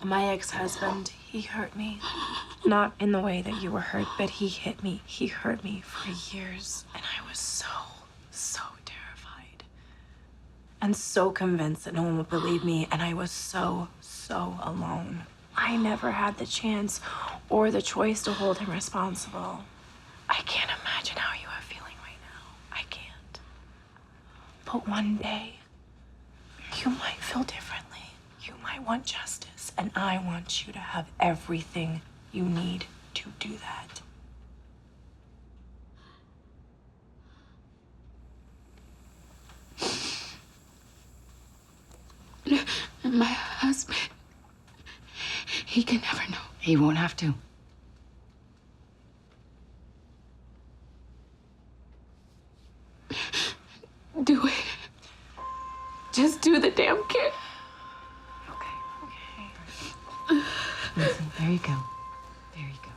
My ex-husband, he hurt me. Not in the way that you were hurt, but he hit me. He hurt me for years. And I was so terrified. And so convinced that no one would believe me. And I was so alone. I never had the chance or the choice to hold him responsible. I can't imagine how you are feeling right now. I can't. But one day, you might feel differently. You might want justice, and I want you to have everything you need to do that. My husband, he can never know. He won't have to. Do it. Just do the damn kid. Okay. Listen, there you go. There you go.